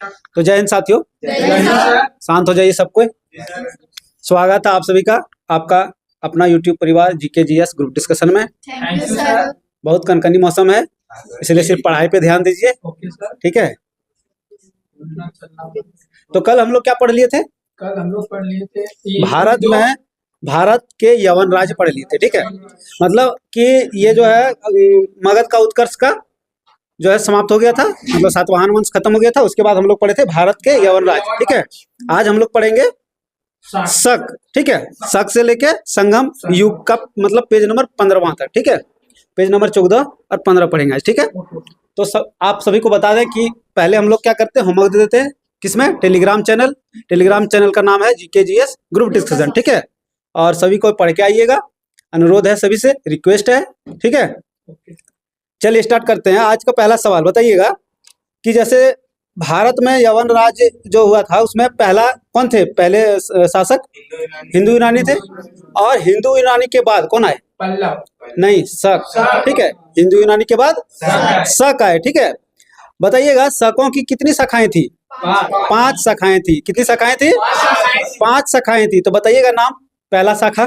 तो जय हिंद साथियों, शांत हो जाइए सबको। स्वागत है आप सभी का आपका अपना यूट्यूब परिवार जीके जीएस ग्रुप डिस्कशन में। Thank you sir. बहुत कनकनी मौसम है, इसलिए सिर्फ पढ़ाई पे ध्यान दीजिए, ठीक है। तो कल हम लोग क्या पढ़ लिए थे? कल हम लोग पढ़ लिए थे भारत के यवन राज्य पढ़ लिए थे, ठीक है। मतलब कि ये जो है मगध का उत्कर्ष का जो है समाप्त हो गया था, मतलब सातवाहन वंश खत्म हो गया था। उसके बाद हम लोग पढ़े थे भारत के यवन राज्य, ठीक है। आज हम लोग पढ़ेंगे शक, ठीक है। शक से लेके संगम युग का मतलब पेज नंबर 15 तक, ठीक है। पेज नंबर 14 और 15 पढ़ेंगे आज, ठीक है। तो आप सभी को बता दें कि पहले हम लोग क्या करते हैं, होमवर्क दे देते हैं किसमें, टेलीग्राम चैनल का नाम है जीकेजीएस ग्रुप डिस्कशन, ठीक है। और सभी को पढ़ के आइएगा, अनुरोध है सभी से, रिक्वेस्ट है, ठीक है। चलिए स्टार्ट करते हैं। आज का पहला सवाल बताइएगा कि जैसे भारत में यवन राज्य जो हुआ था उसमें पहला कौन थे, पहले शासक? हिंदू यूनानी थे। और हिंदू यूनानी के बाद कौन आए? पल्लव। नहीं, शक, ठीक है। हिंदू यूनानी के बाद शक आए, ठीक है। बताइएगा शकों की कितनी शाखाएं थी? 5 शाखाएं थी। कितनी शाखाएं थी? 5 शाखाएं थी। तो बताइएगा नाम। पहला शाखा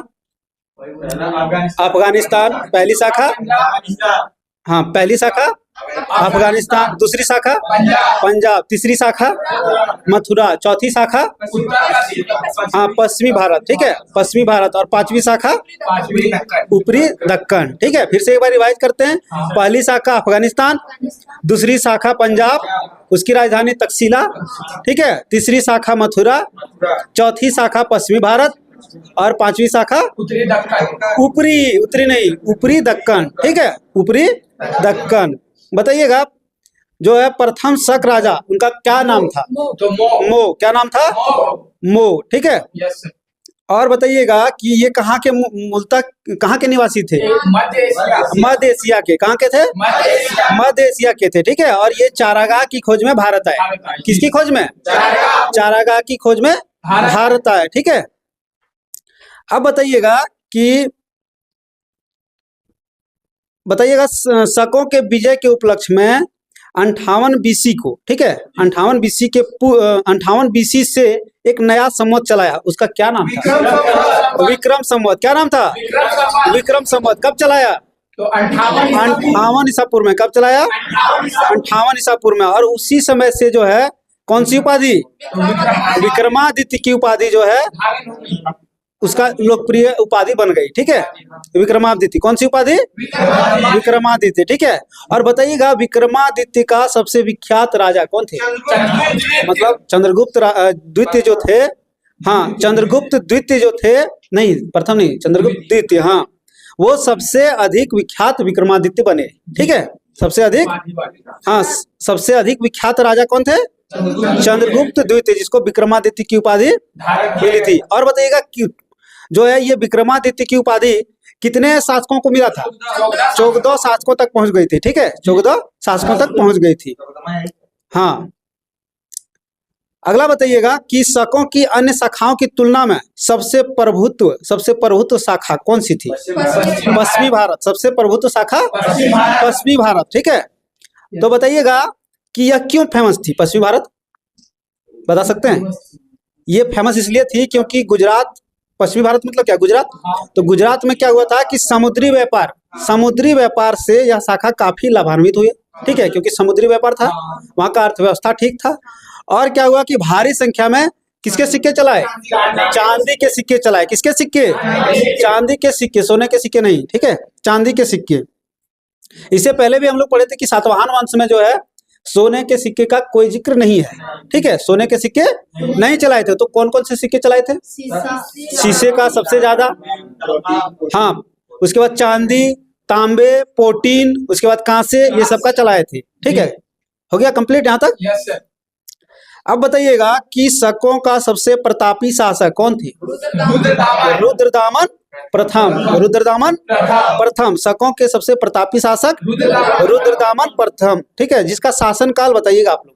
अफगानिस्तान, पहली शाखा, हाँ पहली शाखा अफगानिस्तान, दूसरी शाखा पंजाब, तीसरी शाखा मथुरा, चौथी शाखा हाँ पश्चिमी भारत, ठीक है, पश्चिमी भारत। और 5वीं शाखा ऊपरी दक्कन, ठीक है। फिर से एक बार रिवाइज करते हैं। पहली शाखा अफगानिस्तान, दूसरी शाखा पंजाब, उसकी राजधानी तक्षशिला, ठीक है। तीसरी शाखा मथुरा, चौथी शाखा पश्चिमी भारत और 5वीं शाखा ऊपरी दक्कन, ठीक है, ऊपरी दक्कन। बताइएगा जो है प्रथम शक राजा उनका क्या नाम था? मो, क्या नाम था? मो, ठीक है। और बताइएगा कि ये कहाँ के मूलतः कहाँ के निवासी थे? मध्य एशिया के। कहाँ के थे? मध्य एशिया के थे, ठीक है। और ये चारागाह की खोज में भारत आए। किसकी खोज में? चारागाह की खोज में भारत आए, ठीक है। अब बताइएगा शकों के विजय के उपलक्ष्य में 58 बीसी को, ठीक है, 58 बीसी से एक नया संवत चलाया, उसका क्या नाम था? विक्रम संवत। क्या नाम था? विक्रम संवत। कब चलाया? तो 58 ईसापुर में। कब चलाया? 58 ईसापुर में। और उसी समय से जो है कौन सी उपाधि? विक्रमादित्य की उपाधि जो है उसका लोकप्रिय उपाधि बन गई, ठीक है, विक्रमादित्य। कौन सी उपाधि? विक्रमादित्य, ठीक है। और बताइएगा विक्रमादित्य का सबसे विख्यात राजा कौन थे? मतलब चंद्रगुप्त द्वितीय जो थे, हाँ चंद्रगुप्त द्वितीय जो थे, नहीं प्रथम नहीं, चंद्रगुप्त द्वितीय, हाँ वो सबसे अधिक विख्यात विक्रमादित्य बने, ठीक है। सबसे अधिक, हाँ सबसे अधिक विख्यात राजा कौन थे? चंद्रगुप्त द्वितीय, जिसको विक्रमादित्य की उपाधि मिली थी। और बताइएगा जो है ये विक्रमादित्य की उपाधि कितने शासकों को मिला था? 14 शासकों तक पहुंच गई थी, ठीक है, 14 शासकों तक पहुंच गई थी, हाँ। अगला बताइएगा कि शकों की अन्य शाखाओं की तुलना में सबसे प्रभुत्व शाखा कौन सी थी? पश्चिमी भारत। सबसे प्रभुत्व शाखा पश्चिमी भारत, ठीक है। तो बताइएगा कि यह क्यों फेमस थी पश्चिमी भारत? बता सकते हैं? ये फेमस इसलिए थी क्योंकि गुजरात, पश्चिमी भारत मतलब क्या? गुजरात। तो गुजरात में क्या हुआ था कि समुद्री व्यापार से यह शाखा काफी लाभान्वित हुई, ठीक है, क्योंकि समुद्री व्यापार था, वहां का अर्थव्यवस्था ठीक था। और क्या हुआ कि भारी संख्या में किसके सिक्के चलाए? चांदी के सिक्के चलाए। किसके सिक्के? चांदी के सिक्के, सोने के सिक्के नहीं, ठीक है, चांदी के सिक्के। इससे पहले भी हम लोग पढ़े थे कि सातवाहन वंश में जो है सोने के सिक्के का कोई जिक्र नहीं है, ठीक है, सोने के सिक्के नहीं चलाए थे। तो कौन कौन से सिक्के चलाए थे? शीशे का सबसे ज्यादा, हाँ, उसके बाद चांदी, तांबे, पोटीन, उसके बाद कांसे, ये सब का चलाए थे, ठीक है। हो गया कंप्लीट यहाँ तक? अब बताइएगा कि शकों का सबसे प्रतापी शासक कौन थे? रुद्रदामन प्रथम। शकों के सबसे प्रतापी शासक रुद्रदामन प्रथम, ठीक है, जिसका शासन काल बताइएगा आप लोग।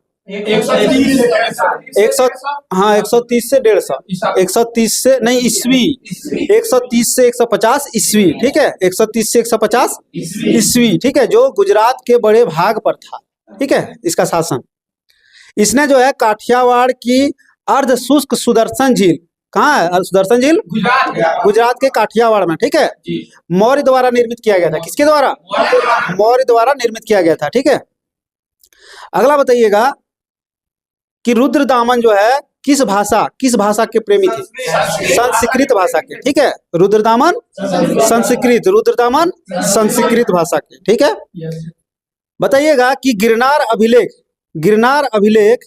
130 से 150, 130 से नहीं ईस्वी, 130 से 150 ईस्वी, ठीक है, 130 से 150 ईस्वी, ठीक है, जो गुजरात के बड़े भाग पर था, ठीक है, इसका शासन। इसने जो है काठियावाड़ की अर्ध शुष्क सुदर्शन झील, कहाँ है सुदर्शन झील? गुजरात के काठियावाड़ में, ठीक है, मौर्य द्वारा निर्मित किया गया था। किसके द्वारा? मौर्य द्वारा निर्मित किया गया था, ठीक है। अगला बताइएगा कि रुद्रदामन जो है किस भाषा के प्रेमी थे? संस्कृत भाषा के, ठीक है। रुद्रदामन संस्कृत, रुद्रदामन संस्कृत भाषा के, ठीक है। बताइएगा कि गिरनार अभिलेख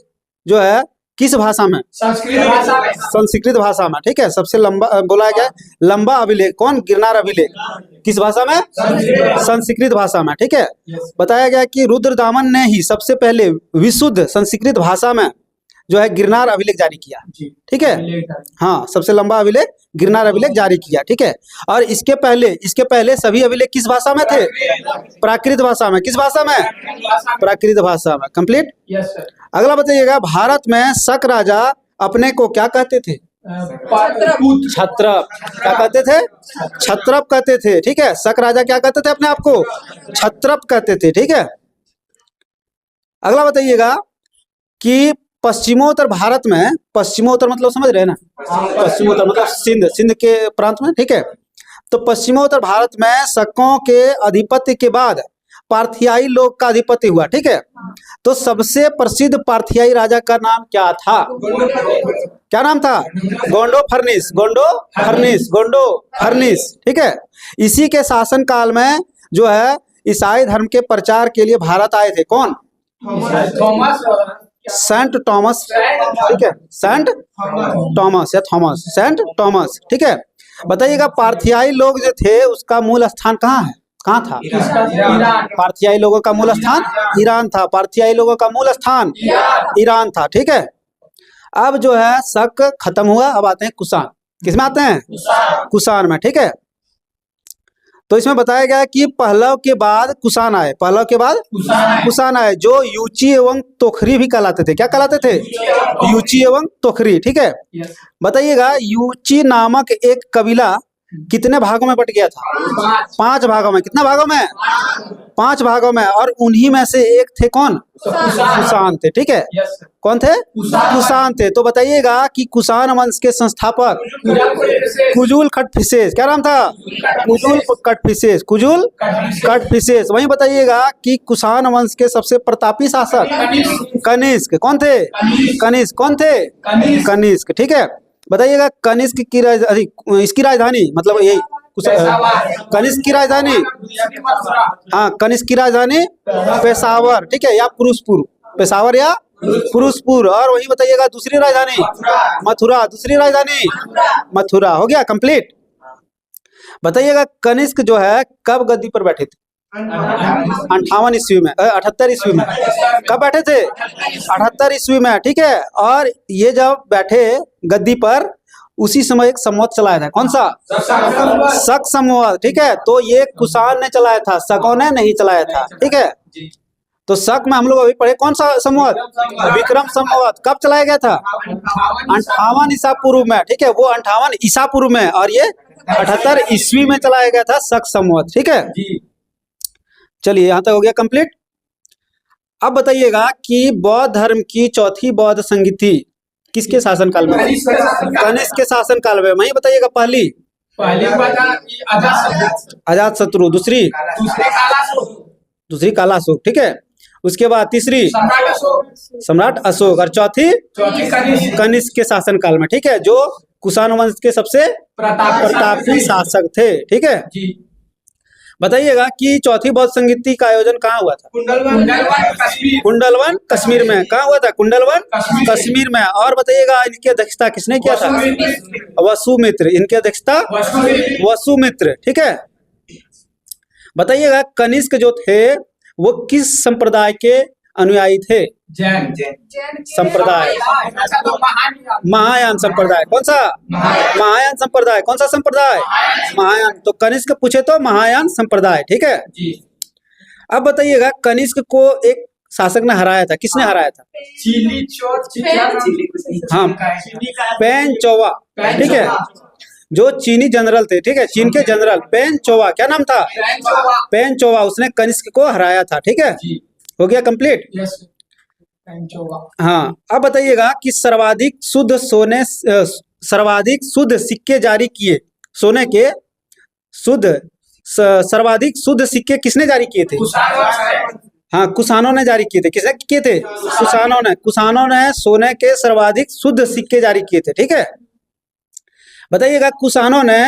जो है किस भाषा में? संस्कृत भाषा में, ठीक है। सबसे लंबा बोला गया लंबा अभिलेख कौन? गिरनार अभिलेख किस भाषा में? संस्कृत भाषा में, ठीक है। बताया गया कि रुद्रदामन ने ही सबसे पहले विशुद्ध संस्कृत भाषा में जो है गिरनार अभिलेख जारी किया, ठीक है। हाँ, सबसे लंबा अभिलेख गिरनार अभिलेख जारी किया, ठीक है। और इसके पहले सभी अभिलेख किस भाषा में थे? प्राकृत भाषा में। किस भाषा में? प्राकृत भाषा में। कंप्लीट। अगला बताइएगा, भारत में शक राजा अपने को क्या कहते थे? क्षत्रप। क्या कहते थे? क्षत्रप कहते थे, ठीक है। शक राजा क्या कहते थे अपने आप को? क्षत्रप कहते थे, ठीक है। अगला बताइएगा कि पश्चिमोत्तर भारत में, पश्चिमोत्तर मतलब समझ रहे हैं ना? पश्चिमोत्तर मतलब सिंध के प्रांत में, ठीक है। तो पश्चिमोत्तर भारत में शकों के अधिपत्य के बाद पार्थियाई लोग का अधिपत्य हुआ, ठीक है। तो सबसे प्रसिद्ध पार्थियाई राजा का नाम क्या था? क्या नाम था? गोंडो फर्निस, ठीक है। इसी के शासन काल में जो है ईसाई धर्म के प्रचार के लिए भारत आए थे। कौन? सेंट टॉमस, ठीक है। सेंट टॉमस, ठीक है। बताइएगा पार्थियाई लोग जो थे उसका मूल स्थान कहाँ है? कहाँ था? पार्थियाई लोगों का मूल स्थान ईरान था। पार्थियाई लोगों का मूल स्थान ईरान था, ठीक है। अब जो है शक खत्म हुआ, अब आते हैं कुषाण। किसमें आते हैं? कुषाण में, ठीक है। तो इसमें बताया गया कि पहलव के बाद कुषाण आए, कुषाण आए जो यूची एवं तोखरी भी कहलाते थे। क्या कहलाते थे? यूची एवं तोखरी, ठीक है। बताइएगा यूची नामक एक कबीला कितने भागों में बट गया था? 5 भागों में। कितने भागों में? 5 भागों में। और उन्हीं में से एक थे कौन? कुषाण थे, ठीक है। कौन थे? कुषाण थे। तो बताइएगा कि कुषाण वंश के संस्थापक कुजुल कटफिसेस, क्या नाम था? कुजुल कटफिसेस। वहीं बताइएगा कि कुषाण वंश के सबसे प्रतापी शासक कनिष्क। कौन थे? कनिष्क। कौन थे? कनिष्क, ठीक है। बताइएगा कनिष्क की इसकी राजधानी मतलब यही कनिष्क की राजधानी, हाँ, कनिष्क की राजधानी पेशावर, ठीक है, या पुरुषपुर। पेशावर या पुरुषपुर। और वही बताइएगा दूसरी राजधानी मथुरा। दूसरी राजधानी मथुरा। हो गया कंप्लीट। बताइएगा कनिष्क जो है कब गद्दी पर बैठे थे? 58 ईस्वी में, 78 ईस्वी में। कब बैठे थे? 78 ईस्वी में, ठीक है। और ये जब बैठे गद्दी पर उसी समय एक संवत चलाया था। कौन सा? शक संवत, ठीक है। तो ये कुषाण ने चलाया था, शकों ने नहीं चलाया था, ठीक है। तो शक में हम लोग अभी पढ़े कौन सा संवत? विक्रम संवत। कब चलाया गया था? 58 ईसा पूर्व में, ठीक है। वो 58 ईसा पूर्व में और ये 78 ईस्वी में चलाया गया था शक संवत, ठीक है। चलिए यहाँ तक हो गया कंप्लीट। अब बताइएगा कि बौद्ध धर्म की चौथी बौद्ध संगीति किसके शासन काल में? कनिष्क के शासन काल में। वही बताइएगा पहली अजातशत्रु, दूसरी कालाशोक, ठीक है। उसके बाद तीसरी सम्राट अशोक और चौथी कनिष्क के शासन काल में, ठीक है, जो कुषाण वंश के सबसे प्रतापी शासक थे, ठीक है। बताइएगा कि चौथी बौद्ध संगीति का आयोजन कहाँ हुआ था? कुंडलवन कश्मीर में। कहाँ हुआ था? कुंडलवन कश्मीर में। और बताइएगा इनकी अध्यक्षता किसने किया था? वसुमित्र। इनकी अध्यक्षता वसुमित्र, ठीक है। बताइएगा कनिष्क जो थे वो किस संप्रदाय के अनुयायी थे? जैन संप्रदाय, महायान संप्रदाय। कौन सा? महायान संप्रदाय। कौन सा संप्रदाय? महायान। तो कनिष्क पूछे तो महायान संप्रदाय, ठीक है। अब बताइएगा कनिष्क को एक शासक ने हराया था। किसने हराया था? हाँ, पेन चौवा, ठीक है, जो चीनी जनरल थे, ठीक है, चीन के जनरल पेन चौवा। क्या नाम था? पेन चौवा। उसने कनिष्क को हराया था, ठीक है। हो गया कंप्लीट। टाइम चौगा। हाँ, अब बताइएगा कि सर्वाधिक शुद्ध सिक्के जारी किए, सोने के सर्वाधिक शुद्ध सिक्के किसने जारी किए थे? हाँ, कुषाणों ने जारी किए थे। किसने किए थे? कुषाणों ने सोने के सर्वाधिक शुद्ध सिक्के जारी किए थे। ठीक है, बताइएगा कुषाणों ने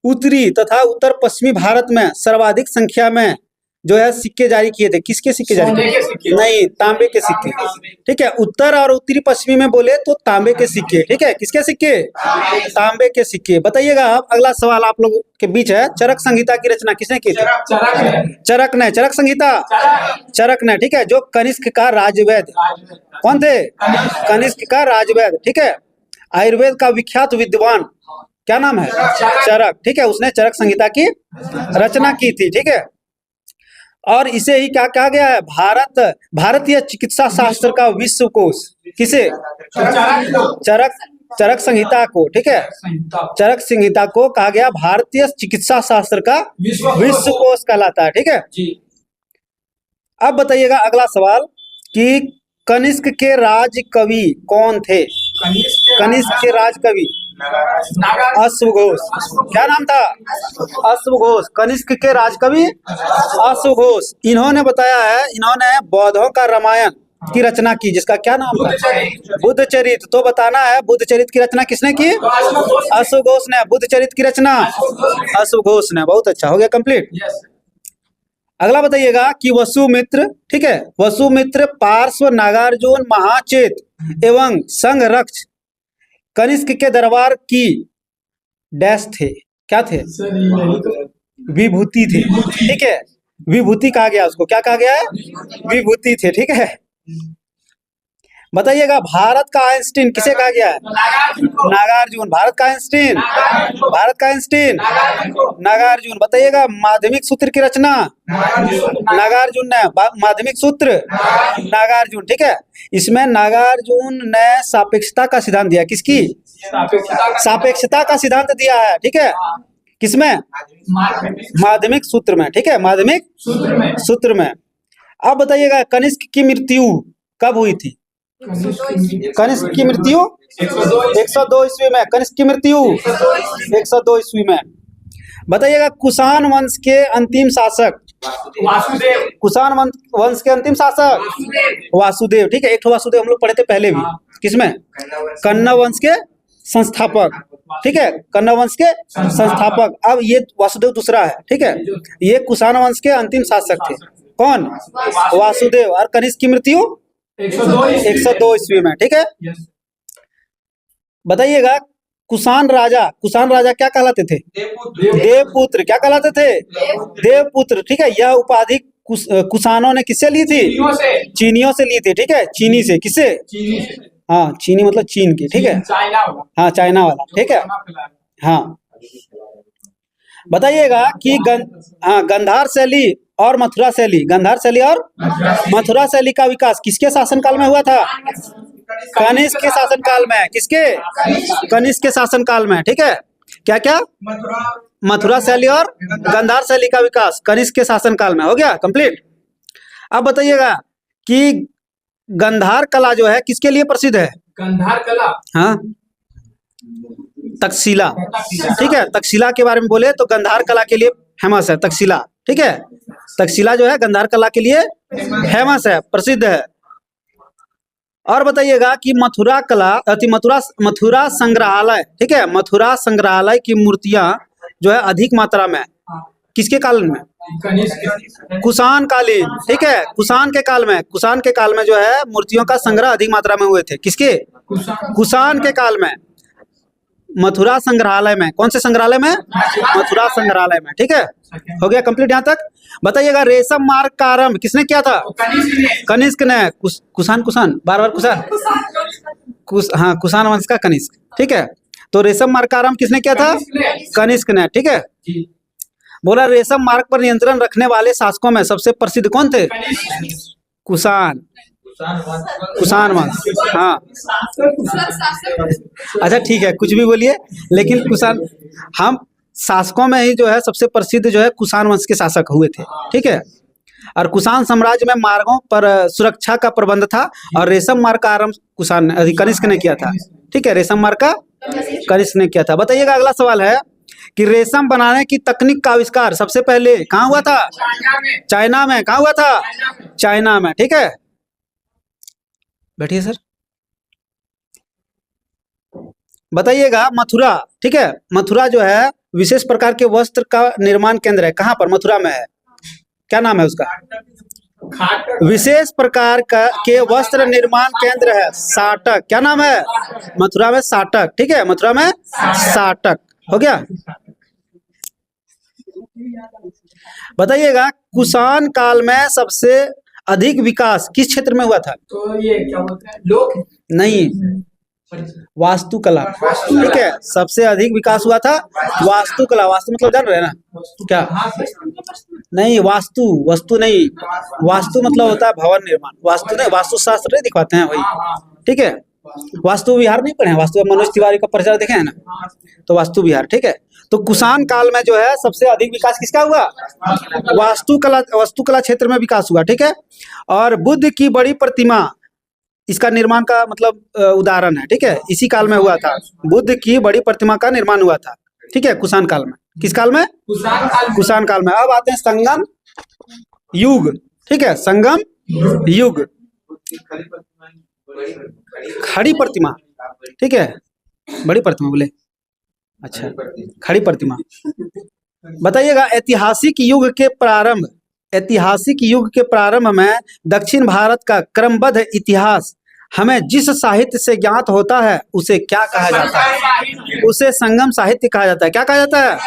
उत्तरी तथा उत्तर पश्चिमी भारत में सर्वाधिक संख्या में जो है सिक्के जारी किए थे। किसके सिक्के जारी किए? नहीं, तांबे के सिक्के। ठीक है, उत्तर और उत्तरी पश्चिमी में बोले तो तांबे के सिक्के। ठीक है, किसके सिक्के? तांबे के सिक्के। बताइएगा अब अगला सवाल आप लोगों के बीच है, चरक संहिता की रचना किसने की थी? चरक ने। चरक संहिता चरक ने। ठीक है, जो कनिष्क का राजवैद्य कौन थे? कनिष्क का राजवैद्य। ठीक है, आयुर्वेद का विख्यात विद्वान क्या नाम है? चरक। ठीक है, उसने चरक संहिता की रचना की थी। ठीक है, और इसे ही क्या कहा गया है? भारतीय चिकित्सा शास्त्र का विश्वकोश। किसे? चरक संहिता को। ठीक है, चरक संहिता को कहा गया भारतीय चिकित्सा शास्त्र का विश्वकोश कहलाता है। ठीक है, अब बताइएगा अगला सवाल कि कनिष्क के राज कवि कौन थे? कनिष्क के राज कवि अश्वघोष। क्या नाम था? अश्वघोष। कनिष्क के राजकवि अश्वघोष। इन्होंने बताया है, इन्होंने बौद्धों का रामायण की रचना की, जिसका क्या नाम था? बुद्धचरित। तो बताना है बुद्धचरित की रचना किसने की? अश्वघोष ने। बुद्धचरित की रचना अश्वघोष ने। बहुत अच्छा, हो गया कंप्लीट। अगला बताइएगा कि वसुमित्र। ठीक है, वसुमित्र पार्श्व नागार्जुन महाचेत एवं संघरक्ष कनिष्क के दरबार की डैश थे। क्या थे? विभूति थे। ठीक है, विभूति कहा गया उसको। क्या कहा गया है? विभूति थे। ठीक है, बताइएगा भारत का आइंस्टीन किसे कहा गया है? नागार्जुन। भारत का आइंस्टीन नागार्जुन। बताइएगा माध्यमिक सूत्र की रचना नागार्जुन ने। माध्यमिक सूत्र नागार्जुन। ठीक है, इसमें नागार्जुन ने सापेक्षता का सिद्धांत दिया। किसकी? सापेक्षता का सिद्धांत दिया है। ठीक है, किसमें? माध्यमिक सूत्र में। ठीक है, माध्यमिक सूत्र में। अब बताइएगा कनिष्क की मृत्यु कब हुई थी? कनिष्क की मृत्यु 102 ईस्वी में। कनिष्क की मृत्यु 102 ईस्वी में। बताइएगा कुषाण वंश के अंतिम शासक? कुषाण वंश के अंतिम शासक वासुदेव। ठीक है, एक तो वासुदेव हम लोग पढ़े थे पहले भी। किसमें? कन्नव वंश के संस्थापक। ठीक है, कन्नव वंश के संस्थापक। अब ये वासुदेव दूसरा है। ठीक है, ये कुषाण वंश के अंतिम शासक थे। कौन? वासुदेव। और कनिष्क की मृत्यु 102 ईस्वी में। ठीक है, बताइएगा कुषाण राजा क्या कहलाते थे? देवपुत्र। क्या कहलाते थे? देवपुत्र। ठीक है, यह उपाधि कुषाणों ने किससे ली थी? चीनियों से ली थी। ठीक है, चीनी से। किससे? हाँ, चीनी मतलब चीन की। ठीक है, हाँ, चाइना वाला। ठीक है, हाँ। बताइएगा कि गंधार शैली और मथुरा शैली, गांधार शैली और मथुरा शैली का विकास किसके शासनकाल में हुआ था? कनिष्क के शासनकाल में। किसके? कनिष्क के शासनकाल में। ठीक है, क्या क्या? मथुरा शैली और गांधार शैली का विकास कनिष्क के शासनकाल में। हो गया कंप्लीट। अब बताइएगा कि गांधार कला जो है किसके लिए प्रसिद्ध है? गांधार कला। हाँ, तक्षशिला। ठीक है, तक्षशिला के बारे में बोले तो गांधार कला के लिए फेमस है तक्षशिला। ठीक है, तक्षशिला जो है गांधार कला के लिए फेमस है, प्रसिद्ध है। और बताइएगा कि मथुरा संग्रहालय। ठीक है, मथुरा संग्रहालय की मूर्तियां जो है अधिक मात्रा में किसके काल में? कुषाण कालीन। ठीक है, कुषाण के काल में जो है मूर्तियों का संग्रह अधिक मात्रा में हुए थे। किसके? कुषाण के काल में। मथुरा संग्रहालय में। कौन से संग्रहालय में? मथुरा संग्रहालय में। ठीक है, हो गया कंप्लीट यहाँ तक। बताइएगा रेशम मार्ग का आरंभ किसने किया था? कनिष्क ने। कुषाण बार बार कुषाण। हाँ, कुषाण वंश का कनिष्क। ठीक है, तो रेशम मार्ग का आरंभ किसने किया था? कनिष्क ने। ठीक है, बोला रेशम मार्ग पर नियंत्रण रखने वाले शासकों में सबसे प्रसिद्ध कौन थे? कुषाण वंश। हाँ, अच्छा ठीक है, कुछ भी बोलिए, लेकिन कुषाण हम शासकों में ही जो है सबसे प्रसिद्ध जो है कुषाण वंश के शासक हुए थे। ठीक है, और कुषाण साम्राज्य में मार्गों पर सुरक्षा का प्रबंध था और रेशम मार्ग का आरंभ कनिष्क ने किया था। ठीक है, रेशम मार्ग का कनिष्क ने किया था। बताइएगा अगला सवाल है कि रेशम बनाने की तकनीक का आविष्कार सबसे पहले कहाँ हुआ था? चाइना में। कहाँ हुआ था? चाइना में। ठीक है, बैठिए सर। बताइएगा मथुरा। ठीक है, मथुरा जो है विशेष प्रकार के वस्त्र का निर्माण केंद्र है। कहाँ पर? मथुरा में है। क्या नाम है उसका? विशेष प्रकार के वस्त्र निर्माण केंद्र है साटक। क्या नाम है? मथुरा में साटक। ठीक है, मथुरा में साटक। हो गया। बताइएगा कुषाण काल में सबसे अधिक विकास किस क्षेत्र में हुआ था? तो ये क्या बोलते हैं, लोग नहीं, वास्तुकला। ठीक है, सबसे अधिक विकास हुआ था वास्तुकला। वास्तु मतलब जान रहे हैं ना क्या? नहीं, वास्तु, वस्तु नहीं। वास्तु मतलब होता है भवन निर्माण। वास्तु नहीं, वास्तुशास्त्र नहीं दिखवाते हैं वही। ठीक है, वास्तु विहार नहीं पढ़े हैं? वास्तु मनोज तिवारी का परिचय देखे हैं ना, तो वास्तु विहार। ठीक है, तो कुषाण काल में जो है सबसे अधिक विकास किसका हुआ? वास्तुकला क्षेत्र में विकास हुआ। ठीक है, और बुद्ध की बड़ी प्रतिमा इसका निर्माण का मतलब उदाहरण है। ठीक है, इसी काल में हुआ था। बुद्ध की बड़ी प्रतिमा का निर्माण हुआ था। ठीक है, कुषाण काल में। किस काल में? कुषाण काल में। अब आते हैं संगम युग। ठीक है, संगम युग, खड़ी प्रतिमा। ठीक है, बड़ी प्रतिमा बोले, अच्छा, खड़ी प्रतिमा। बताइएगा ऐतिहासिक युग के प्रारंभ में दक्षिण भारत का क्रमबद्ध इतिहास हमें जिस साहित्य से ज्ञात होता है उसे क्या कहा जाता है? उसे संगम साहित्य कहा जाता है। क्या कहा जाता है?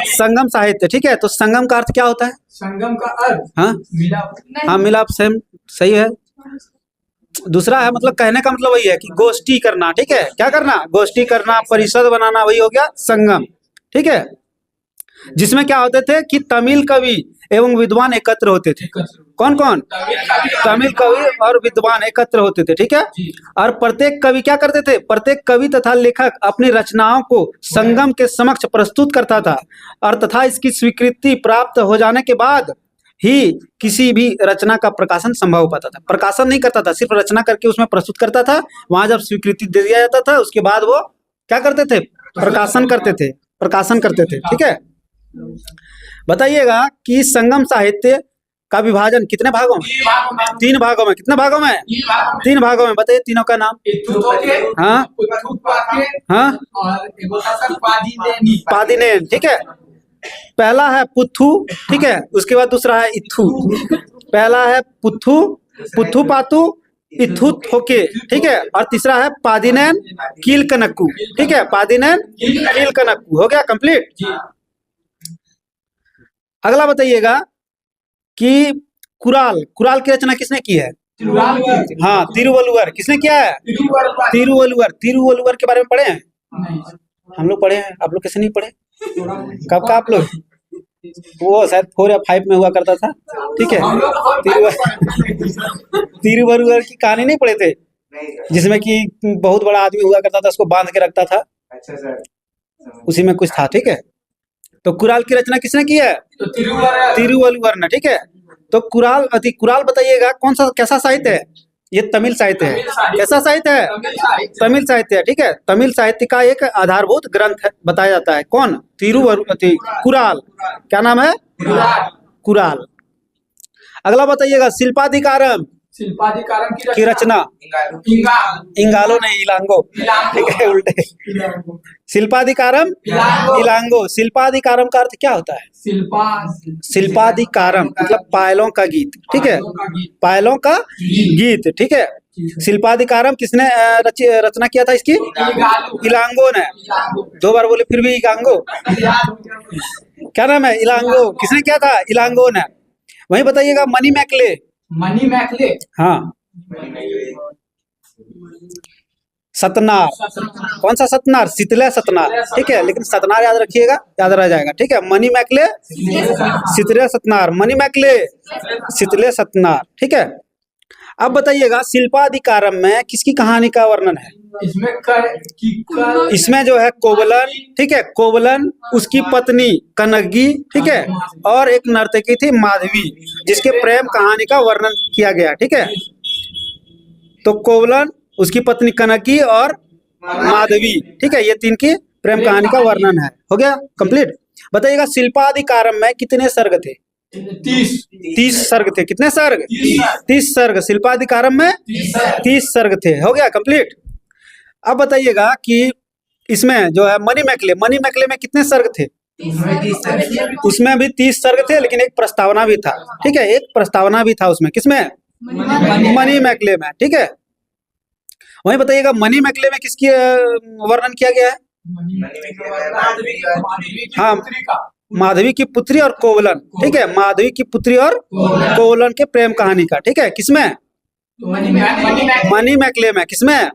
संगम साहित्य। ठीक है, तो संगम का अर्थ क्या होता है? संगम का अर्थ हाँ मिलाप। हाँ, मिलाप। सेम, सही है। दूसरा है मतलब कहने का मतलब वही है कि गोष्ठी करना। ठीक है, क्या करना? गोष्ठी करना, परिषद बनाना, वही हो गया संगम। ठीक है, जिसमें क्या होते थे कि तमिल कवि एवं विद्वान एकत्र होते थे। कौन कौन? तमिल कवि और विद्वान एकत्र होते थे। ठीक है, और प्रत्येक कवि क्या करते थे? प्रत्येक कवि तथा लेखक अपनी रचनाओं को संगम के समक्ष प्रस्तुत करता था और तथा इसकी स्वीकृति प्राप्त हो जाने के बाद ही किसी भी रचना का प्रकाशन संभव हो पाता था। प्रकाशन नहीं करता था, सिर्फ रचना करके उसमें प्रस्तुत करता था। वहां जब स्वीकृति दे दिया जाता था उसके बाद वो क्या करते थे? प्रकाशन करते थे, प्रकाशन करते थे। ठीक है, बताइएगा कि संगम साहित्य का विभाजन कितने भागों में? 3 भागों में। कितने भागों में? 3 भागों में। बताइए तीनों का नाम। हाँ हाँ, पादीनेन। ठीक है, पहला है पुत्थु। ठीक है, उसके बाद दूसरा है इत्थु। पहला है पुत्थु, पुत्थु पातु, इत्थु थोके। ठीक है, और तीसरा है पादीनेन कीलकनक्कू। ठीक है, पादीनेन कीलकनक्कू। हो गया कंप्लीट। अगला बताइएगा कि कुराल की रचना किसने की है? हाँ, तिरुवल्लुवर। किसने किया है? तिरुवल्लुवर के बारे में पढ़े हैं? हम लोग पढ़े हैं, आप लोग कैसे नहीं पढ़े? कब का आप लोग? वो शायद 4 या 5 में हुआ करता था। ठीक है, तिरुवल्लुवर की कहानी नहीं पढ़े थे, जिसमें कि बहुत बड़ा आदमी हुआ करता था, उसको बांध के रखता था। अच्छा सर, उसी में कुछ था। ठीक है, तो कुराल की रचना किसने की है? तो तिरुवल्लुवर ने। ठीक है, तो कुराल बताइएगा कौन सा, कैसा साहित्य है? ये तमिल साहित्य है। कैसा साहित्य है? तमिल साहित्य है। ठीक है, तमिल साहित्य का एक आधारभूत ग्रंथ है, बताया जाता है। कौन? कुराल। क्या नाम है? कुराल। अगला बताइएगा शिल्पाधिकारम की रचना। इंगालो नहीं, इलांगो। ठीक है, उल्टे। शिल्पाधिकारम इलांगो। शिल्पाधिकारम का अर्थ क्या होता है? शिल्पाधिकारम मतलब पायलों का गीत। ठीक है, पायलों का गीत। ठीक है, शिल्पाधिकारम किसने रचना किया था इसकी? इलांगो ने। 2 बार बोले फिर भी इलांगो। क्या नाम है? इलांगो। किसने किया था? इलांगो ने। वही बताइएगा मनी मैकले। हाँ, सतनार। कौन सा सतनार? शीतले सतनार। ठीक है, लेकिन सतनार याद रखिएगा, याद रह जाएगा। ठीक है, मनी मैकले शीतले सतनार, मनी मैकले शीतले सतनार। ठीक है, अब बताइएगा शिल्पाधिकारम में किसकी कहानी का वर्णन है? इसमें कर इसमें जो है कोवलन, ठीक है, कोवलन, उसकी पत्नी कनगी, ठीक है, और एक नर्तकी थी माधवी, जिसके प्रेम कहानी का वर्णन किया गया, ठीक है। तो कोवलन, उसकी पत्नी कनगी और माधवी, ठीक है, ये तीन की प्रेम कहानी का वर्णन है। हो गया कंप्लीट। बताइएगा शिल्पाधिकारम में कितने सर्ग थे? 30 सर्ग थे। कितने सर्ग? 30 सर्ग। शिल्पाधिकारम में 30 सर्ग थे। हो गया कंप्लीट। अब बताइएगा कि इसमें जो है मनी मैकले में कितने सर्ग थे? उसमें भी 30 सर्ग थे, लेकिन एक प्रस्तावना भी था, ठीक है, एक प्रस्तावना भी था उसमें। किसमें? मनी मैकले में, ठीक है। वहीं बताइएगा मनी मैकले में किसकी वर्णन किया गया है? हाँ, माधवी की पुत्री और कोवलन, ठीक है, माधवी की पुत्री और कोवलन के प्रेम कहानी का, ठीक है। किसमें? मनी मैकले में। किसमें?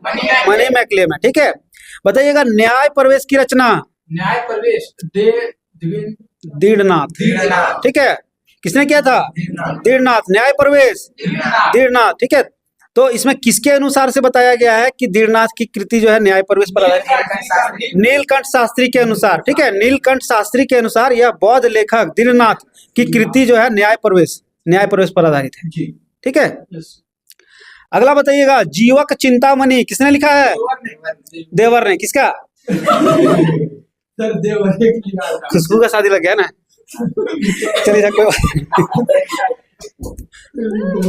मनी मैकले में, ठीक है। बताइएगा न्याय प्रवेश की रचना? न्याय प्रवेश दृढ़नाथ, ठीक है, किसने किया था? दृढ़नाथ। न्याय प्रवेश दृढ़नाथ, ठीक है। तो इसमें किसके अनुसार से बताया गया है कि दृढ़नाथ की कृति जो है न्याय प्रवेश पर आधारित है? नीलकंठ शास्त्री के अनुसार, ठीक है, नीलकंठ शास्त्री के अनुसार यह बौद्ध लेखक दृढ़नाथ की कृति जो है न्याय प्रवेश पर आधारित है, ठीक है। अगला बताइएगा जीवक चिंतामणि किसने लिखा है? देवर ने। किसका? खुशबू का शादी लग गया ना। चलिए कोई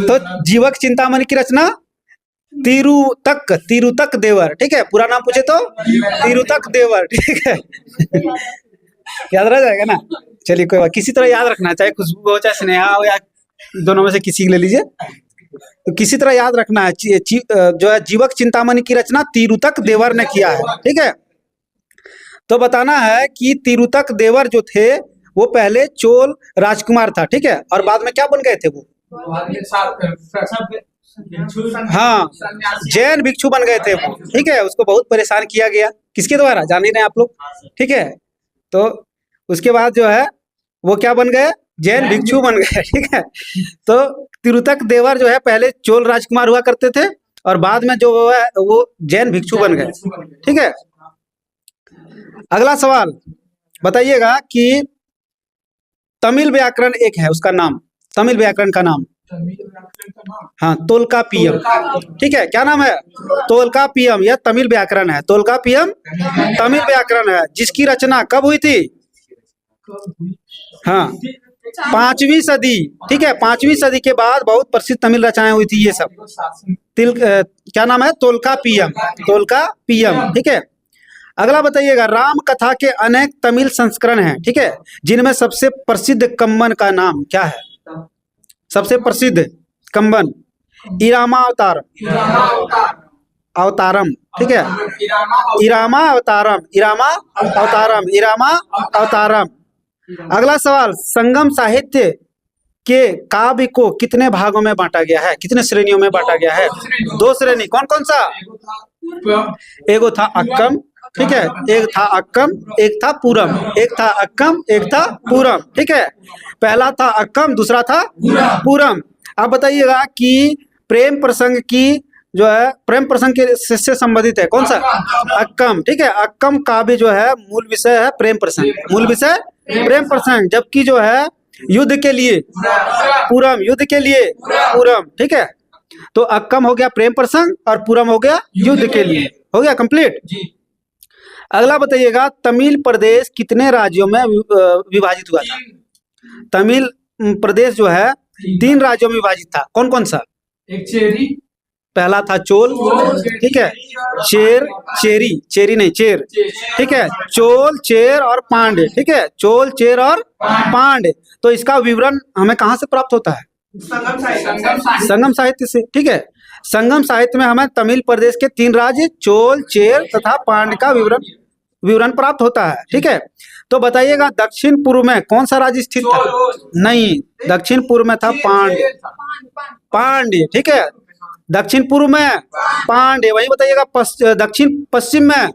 तो जीवक चिंतामणि की रचना तिरुतक देवर, ठीक है। पूरा नाम पूछे तो तिरुतक देवर, ठीक है। याद रह जाएगा ना। चलिए कोई बात, किसी तरह याद रखना, चाहे खुशबू हो चाहे स्नेहा हो या दोनों में से किसी ले लीजिए, तो किसी तरह याद रखना है। जो है जीवक चिंतामणि की रचना तिरुतक देवर ने किया है, ठीक है। तो बताना है कि तिरुतक देवर जो थे वो पहले चोल राजकुमार था, ठीक है, और बाद में क्या बन गए थे वो? हाँ, जैन भिक्षु बन गए थे वो, ठीक है। उसको बहुत परेशान किया गया, किसके द्वारा जान ही रहे आप लोग, ठीक है। तो उसके बाद जो है वो क्या बन गए? जैन भिक्षु बन गए, ठीक है। तो तिरुतक देवर जो है पहले चोल राजकुमार हुआ करते थे और बाद में जो है वो जैन भिक्षु बन गए, ठीक है। अगला सवाल बताइएगा कि तमिल व्याकरण एक है, उसका नाम, तमिल व्याकरण का नाम? हाँ, तोल्कापियम, ठीक है। क्या नाम है? तोल्कापियम। यह तमिल व्याकरण है। तोल्कापियम तमिल व्याकरण है, जिसकी रचना कब हुई थी? हाँ, 5वीं सदी, ठीक है। 5वीं सदी के बाद बहुत प्रसिद्ध तमिल रचनाएं हुई थी ये सब। क्या नाम है? तोल्कापियम, ठीक है। अगला बताइएगा राम कथा के अनेक तमिल संस्करण हैं, ठीक है, जिनमें सबसे प्रसिद्ध कम्बन का नाम क्या है? सबसे प्रसिद्ध कम्बन इरामा अवतारम, ठीक है, इरामा अवतारम। अगला सवाल संगम साहित्य के काव्य को कितने भागों में बांटा गया है? कितने श्रेणियों में बांटा गया है? 2 श्रेणी। कौन कौन सा? एगो था अक्कम, ठीक है, एक था अक्कम, एक था पूरम, एक था अक्कम, एक था पूरम, ठीक है। पहला था अक्कम, दूसरा था पूरम। आप बताइएगा कि प्रेम प्रसंग की जो है प्रेम प्रसंग के से संबंधित है कौन सा? अक्कम, ठीक है। अक्कम काव्य जो है मूल विषय है प्रेम प्रसंग, मूल विषय प्रेम प्रसंग, जबकि जो है युद्ध के लिए पूरम, युद्ध के लिए पूरम, ठीक है। तो अक्कम हो गया प्रेम प्रसंग और पूरम हो गया युद्ध के लिए। हो गया कंप्लीट। अगला बताइएगा तमिल प्रदेश कितने राज्यों में विभाजित हुआ था? तमिल प्रदेश जो है 3 राज्यों में विभाजित था। कौन कौन सा? एक चेरी, पहला था चोल, ठीक है, चेरी नहीं चेर, ठीक है, चोल, चेर और पांड्य, ठीक है, चोल, चेर और पांड्य। तो इसका विवरण हमें कहाँ से प्राप्त होता है? संगम साहित्य से, ठीक है। संगम साहित्य में हमें तमिल प्रदेश के 3 राज्य चोल, चेर तथा पांड्य का विवरण प्राप्त होता है, ठीक है। तो बताइएगा दक्षिण पूर्व में कौन सा राज्य स्थित था? नहीं, दक्षिण पूर्व में था पांड्य, ठीक है, दक्षिण पूर्व में पांड्य। वही बताइएगा दक्षिण पश्चिम में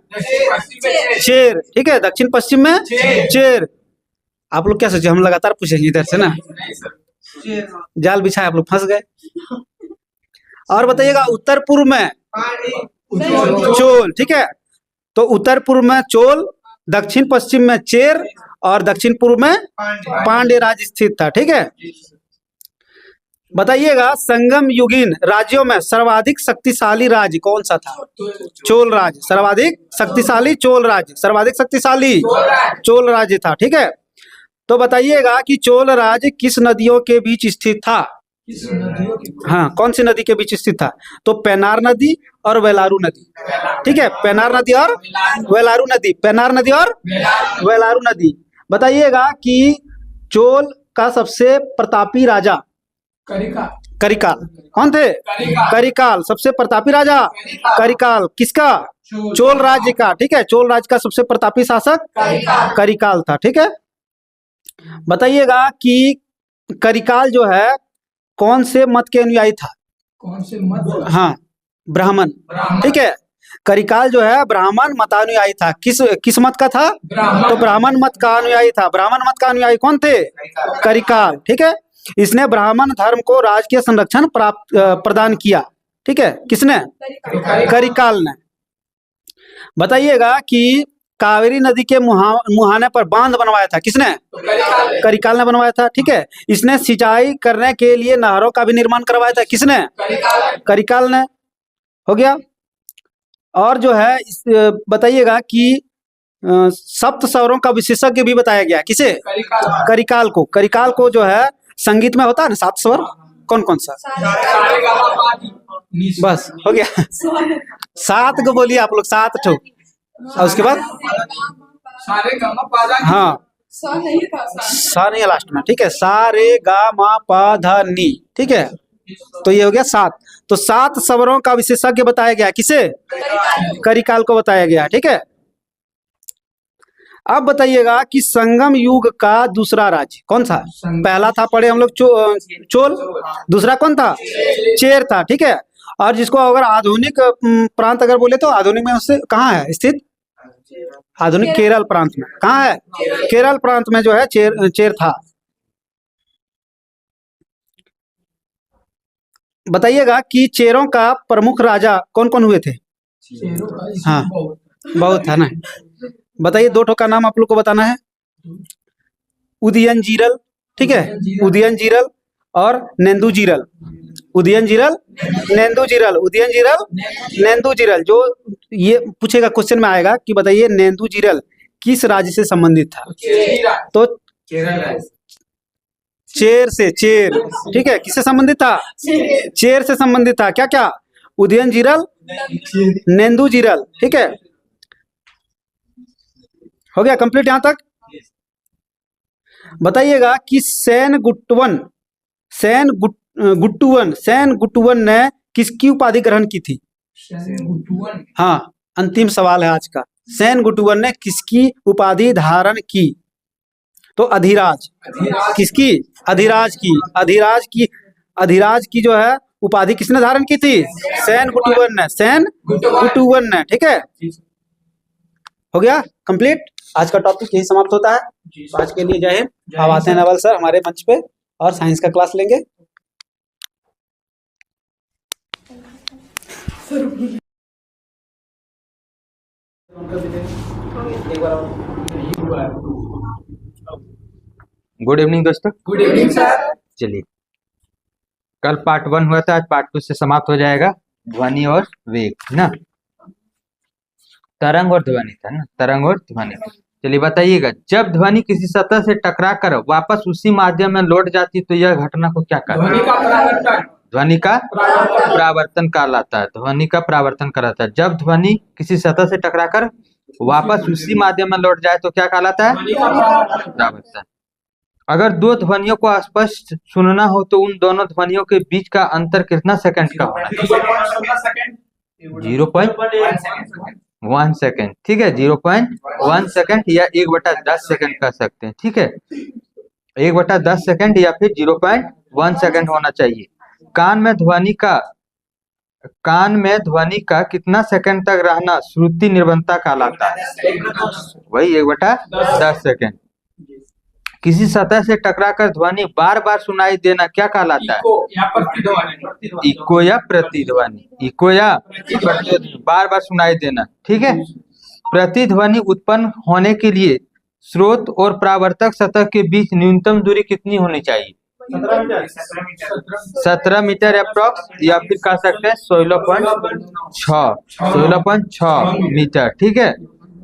चेर, ठीक है, दक्षिण पश्चिम में चेर। आप लोग क्या सोचे? हम लगातार पूछेंगे इधर से ना, जाल बिछाए आप लोग फंस गए। और बताइएगा उत्तर पूर्व में चोल, ठीक है। तो उत्तर पूर्व में चोल, दक्षिण पश्चिम में चेर और दक्षिण पूर्व में पांड्य राज्य स्थित था, ठीक है। बताइएगा संगम युगीन राज्यों में सर्वाधिक शक्तिशाली राज्य कौन सा था? चोल राज्य। सर्वाधिक शक्तिशाली चोल राज्य, सर्वाधिक शक्तिशाली चोल राज्य था, ठीक है। तो बताइएगा कि चोल राज्य किस नदियों के बीच स्थित था? हाँ, कौन सी नदी के बीच स्थित था? तो पेनार नदी और वेलारू नदी, ठीक है। पेनार नदी और वेलारू नदी, पेनार नदी और वेलारू नदी। बताइएगा कि चोल का सबसे प्रतापी राजा करिकाल कौन थे? करिकाल सबसे प्रतापी राजा करिकाल किसका? चोल राज्य का, ठीक है। चोल राज्य का सबसे प्रतापी शासक करिकाल था, ठीक है। बताइएगा कि करिकाल जो है कौन से मत के अनुयायी था? कौन से मत? हाँ, ब्राह्मण, ठीक है। करिकाल जो है ब्राह्मण मतानुयायी था। किस मत का था? तो ब्राह्मण मत का अनुयायी था। ब्राह्मण मत का अनुयायी कौन थे? करिकाल, ठीक है। इसने ब्राह्मण धर्म को राजकीय संरक्षण प्रदान किया, ठीक है। किसने? करिकाल ने। बताइएगा कि कावेरी नदी के मुहाने पर बांध बनवाया था, किसने? करिकाल ने बनवाया था, ठीक है। इसने सिंचाई करने के लिए नहरों का भी निर्माण करवाया था, किसने? करिकाल ने। हो गया। और जो है बताइएगा कि सप्त स्वरों का विशेषज्ञ भी बताया गया, किसे? करिकाल को। करिकाल को जो है संगीत में होता है ना 7 स्वर, कौन कौन सा? बस हो गया। 7 को बोलिए आप लोग, 7 ठो। और उसके बाद हाँ, सा नहीं है लास्ट में, ठीक है। सा रे गा मा पा धा नी, ठीक है। तो ये हो गया 7। तो 7 स्वरों का विशेषज्ञ बताया गया, किसे? करिकाल को बताया गया, ठीक है। अब बताइएगा कि संगम युग का दूसरा राज्य कौन था? पहला था पढ़े हम लोग चोल, दूसरा कौन था? चेर था, ठीक है। और जिसको अगर आधुनिक प्रांत अगर बोले तो आधुनिक में उससे कहाँ है स्थित? आधुनिक केरल प्रांत में। कहाँ है? केरल प्रांत में जो है चेर था। बताइएगा कि चेरों का प्रमुख राजा कौन कौन हुए थे? हाँ, बहुत है ना। बताइए 2 ठो का नाम आप लोग को बताना है। उदयनजीरल, ठीक है। उदयनजीरल और नेंदुजीरल। उदयनजीरल, नेंदुजीरल, उदयनजीरल, नेंदुजीरल। जो ये पूछेगा क्वेश्चन में आएगा कि बताइए नेंदुजीरल किस राज्य से संबंधित था? तो चेर से, चेर, ठीक है। किससे संबंधित था? चेर से संबंधित था। क्या क्या? उदयनजीरल, नेंदुजीरल, ठीक है। हो गया कंप्लीट यहां तक। बताइएगा कि सेन गुट्टुवन ने किसकी उपाधि ग्रहण की थी? हाँ, अंतिम सवाल है आज का। सेन गुट्टुवन ने किसकी उपाधि धारण की? तो अधिराज। किसकी? अधिराज की। अधिराज की जो है उपाधि किसने धारण की थी? सेन गुट्टुवन ने। सेन गुट्टुवन ने, ठीक है। हो गया कंप्लीट। आज का टॉपिक यही समाप्त होता है। आज के लिए जय हिंद। अब आते हैं नवल सर हमारे मंच पे और साइंस का क्लास लेंगे। गुड इवनिंग दोस्तों। Good evening sir. चलिए, कल पार्ट 1 हुआ था, आज पार्ट 2 से समाप्त हो जाएगा। ध्वनि और वेग ना, तरंग और ध्वनि था ना, तरंग और ध्वनि। चलिए बताइएगा, जब ध्वनि किसी सतह से टकरा कर वापस उसी माध्यम में लौट जाती तो यह घटना को क्या कहते हैं? ध्वनि का परावर्तन। ध्वनि का परावर्तन कहलाता है। ध्वनि का परावर्तन कहलाता है। जब ध्वनि किसी सतह से टकराकर वापस उसी माध्यम में लौट जाए तो क्या कहलाता है? ध्वनि का परावर्तन। अगर 2 ध्वनियों को स्पष्ट सुनना हो तो उन दोनों ध्वनियों के बीच का अंतर कितना सेकंड का होना चाहिए? 0.1 सेकंड, ठीक है। 0.1 सेकंड या 1/10 सेकंड कह सकते हैं, ठीक है। 1/10 सेकंड या फिर 0.1 सेकंड होना चाहिए। कान में ध्वनि का कितना सेकंड तक रहना श्रुति निर्बंधता कहलाता है? वही 1/10 सेकंड। किसी सतह से टकराकर ध्वनि बार बार सुनाई देना क्या कहलाता है? इको या प्रतिध्वनि। इको या प्रतिध्वनि। इको या प्रतिध्वनि, बार बार सुनाई देना। ठीक है। प्रतिध्वनि उत्पन्न होने के लिए स्रोत और परावर्तक सतह के बीच न्यूनतम दूरी कितनी होनी चाहिए? 17 मीटर अप्रॉक्स, या फिर कह सकते हैं 16.6 मीटर। ठीक है,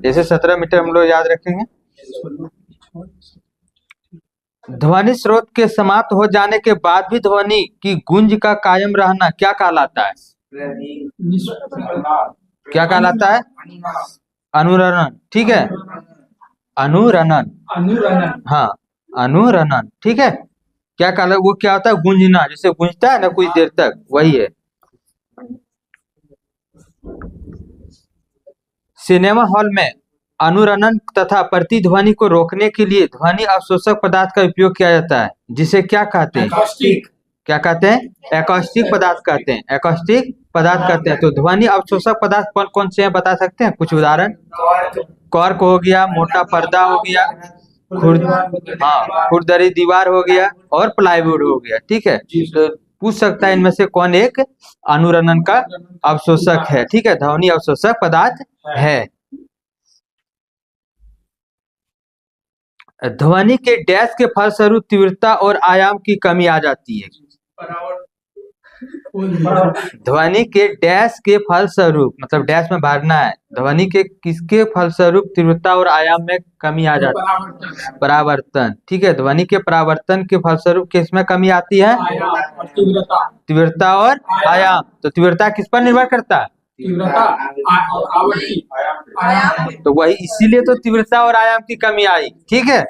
जैसे 17 मीटर हम लोग याद रखेंगे। ध्वनि स्रोत के समाप्त हो जाने के बाद भी ध्वनि की गूंज का कायम रहना क्या कहलाता है? क्या कहलाता है? अनुरणन। ठीक है, अनुरणन। हाँ, अनुरणन। ठीक है, क्या कहला, वो क्या होता है? गूंजना, जैसे गूंजता है ना कुछ देर तक, वही है। सिनेमा हॉल में अनुरणन तथा प्रतिध्वनि को रोकने के लिए ध्वनि अवशोषक पदार्थ का उपयोग किया जाता है, जिसे क्या कहते हैं? क्या कहते हैं? एकॉस्टिक पदार्थ कहते हैं। एकॉस्टिक पदार्थ कहते हैं। तो ध्वनि अवशोषक पदार्थ कौन कौन से हैं बता सकते हैं? कुछ उदाहरण। कॉर्क हो गया, मोटा पर्दा हो गया, खुरदरी दीवार हो गया, और प्लाईवुड हो गया। ठीक है, तो पूछ सकता है इनमें से कौन एक अनुरणन का अवशोषक है। ठीक है, ध्वनि अवशोषक पदार्थ है। ध्वनि के डैश के फलस्वरूप तीव्रता और आयाम की कमी आ जाती है। ध्वनि के डैश के फलस्वरूप, मतलब डैश में भरना है। ध्वनि के किसके फलस्वरूप तीव्रता और आयाम में कमी आ जाती है? परावर्तन। ठीक है, ध्वनि के परावर्तन के फलस्वरूप किसमें कमी आती है? तीव्रता और आयाम। तो तीव्रता किस पर निर्भर करता है? तो वही, इसीलिए तो तीव्रता और आयाम की कमी आई। ठीक है,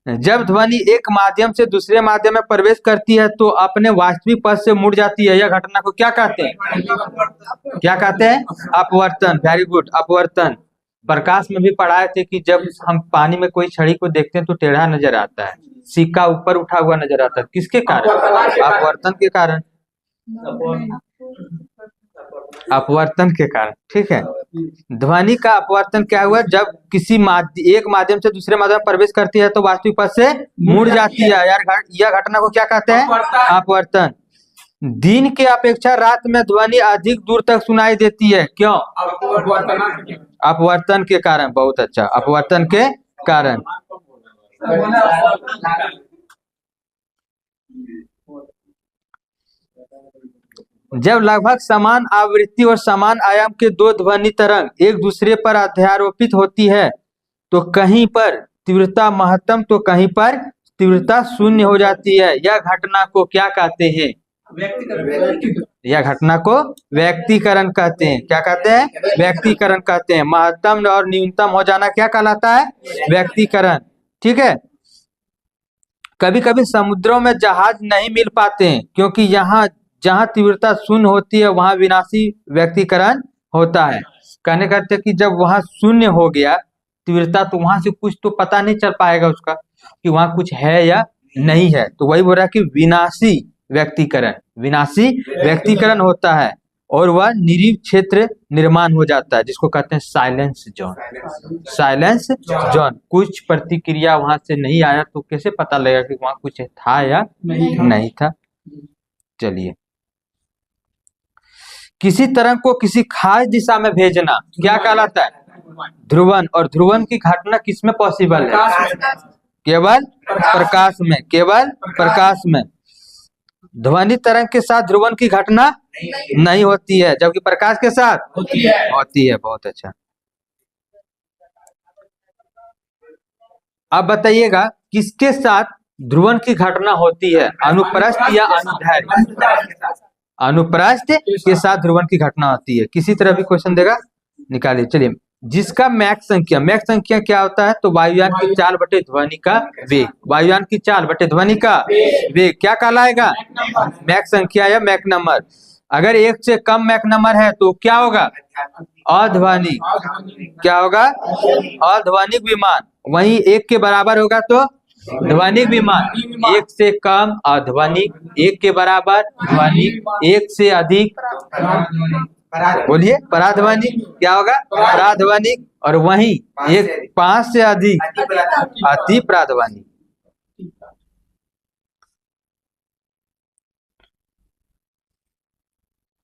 जब ध्वनि एक माध्यम से दूसरे माध्यम में प्रवेश करती है तो अपने वास्तविक पथ से मुड़ जाती है। यह घटना को क्या कहते हैं? क्या कहते हैं? अपवर्तन। वेरी गुड, अपवर्तन। प्रकाश में भी पढ़ाए थे कि जब हम पानी में कोई छड़ी को देखते हैं तो टेढ़ा नजर आता है, सिक्का ऊपर उठा हुआ नजर आता है। किसके कारण? अपवर्तन के कारण। अपवर्तन के कारण। ठीक है, ध्वनि का अपवर्तन क्या हुआ? जब किसी एक माध्यम से दूसरे माध्यम में प्रवेश करती है तो वास्तविक पथ से मुड़ जाती है। यार, यह घटना को क्या कहते हैं? अपवर्तन। दिन के अपेक्षा रात में ध्वनि अधिक दूर तक सुनाई देती है। क्यों? अपवर्तन के कारण। बहुत अच्छा, अपवर्तन के कारण। जब लगभग समान आवृत्ति और समान आयाम के दो ध्वनि तरंग एक दूसरे पर अध्यारोपित होती है तो कहीं पर तीव्रता महत्तम तो कहीं पर तीव्रता शून्य हो जाती है। यह घटना को क्या कहते हैं? यह घटना को व्यक्तीकरण कहते हैं। क्या कहते हैं? व्यक्तीकरण कहते हैं। महत्तम और न्यूनतम हो जाना क्या कहलाता है? व्यक्तीकरण। ठीक है, कभी कभी समुद्रों में जहाज नहीं मिल पाते हैं क्योंकि यहाँ जहाँ तीव्रता शून्य होती है वहां विनाशी व्यक्तीकरण होता है। कहने का अर्थ है कि जब वहां शून्य हो गया तीव्रता तो वहां से कुछ तो पता नहीं चल पाएगा उसका कि वहां कुछ है या नहीं है। तो वही बोल रहा है कि विनाशी व्यक्तीकरण होता है और वह निरीव क्षेत्र निर्माण हो जाता है जिसको कहते हैं साइलेंस जोन। Silence zone. कुछ प्रतिक्रिया वहां से नहीं आया तो कैसे पता लगेगा कि वहां कुछ था या नहीं था? चलिए, किसी तरंग को किसी खास दिशा में भेजना क्या कहलाता है? ध्रुवन। और ध्रुवन की घटना किसमें पॉसिबल है? केवल प्रकाश में। केवल प्रकाश में। ध्वनि तरंग के साथ ध्रुवन की घटना नहीं होती है जबकि प्रकाश के साथ होती है। बहुत अच्छा। अब बताइएगा किसके साथ ध्रुवन की घटना होती है? अनुप्रस्थ या अनुदैर्घ्य? अनुप्रस्थ के साथ ध्रुवन की घटना होती है। किसी तरह भी क्वेश्चन देगा, निकालिए। चलिए, जिसका मैक संख्या क्या होता है? तो वायुयान की चाल बटे ध्वनि का वेग। वायुयान की चाल बटे ध्वनि का वेग क्या कहलाएगा? मैक संख्या या मैक नंबर। अगर एक से कम मैक नंबर है तो क्या होगा? अध्वनिक। क्या होगा? अध्वनिक विमान। वहीं एक के बराबर होगा तो ध्वनिक विमान। एक से कम अध्वनिक, एक के बराबर ध्वनिक, एक से अधिक बोलिए पराध्वनिक। क्या होगा? पराध्वनिक। और वहीं एक 5 से अधिक अतिप्राद वाणी।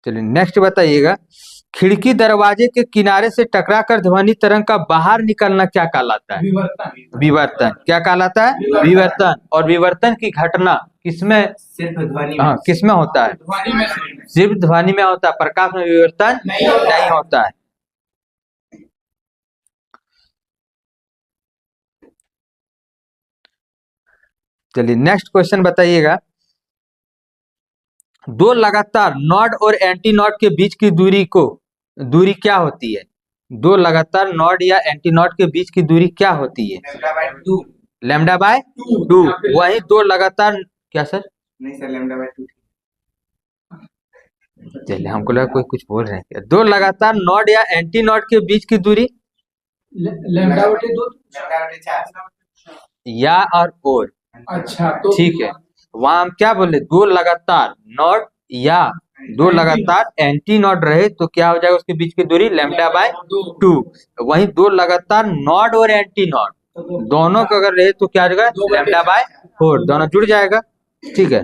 चलिए नेक्स्ट बताइएगा, खिड़की दरवाजे के किनारे से टकराकर ध्वनि तरंग का बाहर निकलना क्या कहलाता है? विवर्तन। क्या कहलाता है? विवर्तन। और विवर्तन की घटना किसमें? सिर्फ ध्वनि हाँ, किसमें होता है? सिर्फ ध्वनि में होता है, प्रकाश में विवर्तन नहीं होता है। चलिए नेक्स्ट क्वेश्चन बताइएगा, दो लगातार नॉड और एंटी नॉड के बीच की दूरी क्या होती है? दो लगातार नॉड या एंटी नॉड के बीच की दूरी क्या होती है? Lambda by 2। वही दो लगातार, क्या सर? नहीं सर, लैम्डा बाय 2। चलिए, हमको लगा कोई कुछ बोल रहे हैं। दो लगातार नॉड या एंटी नॉड के बीच की दूरी लैम्डा बटे 2, लैम्डा बटे 4 या और अच्छा, तो ठीक है, वहां हम क्या बोले? दो लगातार नॉड या दो लगातार एंटी नॉड रहे तो क्या हो जाएगा? उसके बीच की दूरी लैम्डा बाय 2। वहीं दो लगातार नॉड और एंटी नॉड दोनों का अगर रहे तो क्या हो जाएगा? लैम्डा बाय 4, दोनों जुड़ जाएगा। ठीक है,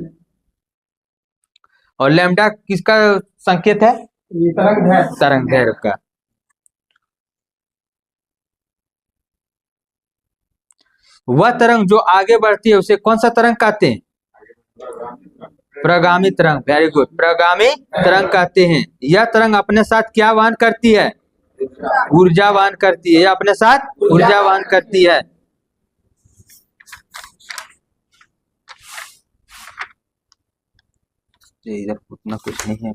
और लैम्डा किसका संकेत है? तरंग दैर्घ्य का। वह तरंग जो आगे बढ़ती है उसे कौन सा तरंग कहते हैं? प्रगामी तरंग। वेरी गुड, प्रगामी तरंग कहते हैं। यह तरंग अपने साथ क्या वहन करती है? ऊर्जा वहन करती है। अपने साथ ऊर्जा वहन करती है। इधर उतना कुछ नहीं है।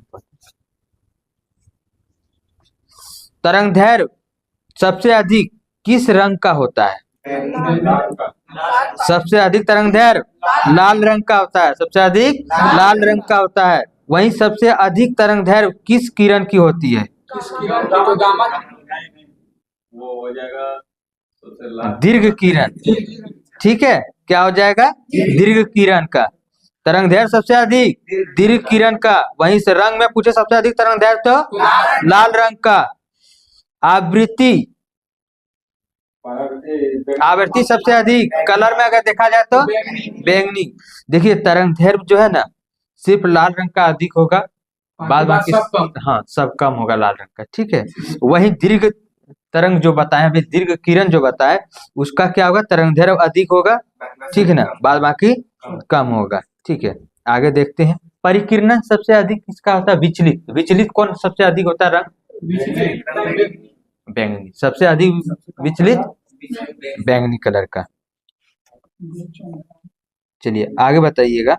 तरंग दैर्घ्य सबसे अधिक किस रंग का होता है? सबसे अधिक तरंग दैर्घ्य लाल रंग का होता है। सबसे अधिक लाल रंग का होता है। वहीं सबसे अधिक तरंग दैर्घ्य किस किरण की होती है? वो हो जाएगा दीर्घ किरण। ठीक है, क्या हो जाएगा? दीर्घ किरण का। तरंग दैर्घ्य सबसे अधिक दीर्घ किरण का। वहीं से रंग में पूछे सबसे अधिक तरंग दैर्घ्य तो लाल रंग का। आवृत्ति सबसे अधिक कलर में अगर देखा जाए तो बैंगनी। देखिए, तरंग दैर्घ्य जो है ना, सिर्फ लाल रंग का अधिक होगा, बाद बाकी हाँ सब कम होगा लाल रंग का। ठीक है, वही दीर्घ तरंग जो बताए, अभी दीर्घ किरण जो बताए, उसका क्या होगा? तरंग दैर्घ्य अधिक होगा। ठीक है ना, बाद बाकी कम होगा। ठीक है, आगे देखते हैं। परिकिरणन सबसे अधिक किसका होता है? विचलित। विचलित कौन सबसे अधिक होता है? रंग बैंगनी। सबसे अधिक विचलित बैंगनी कलर का। चलिए आगे बताइएगा।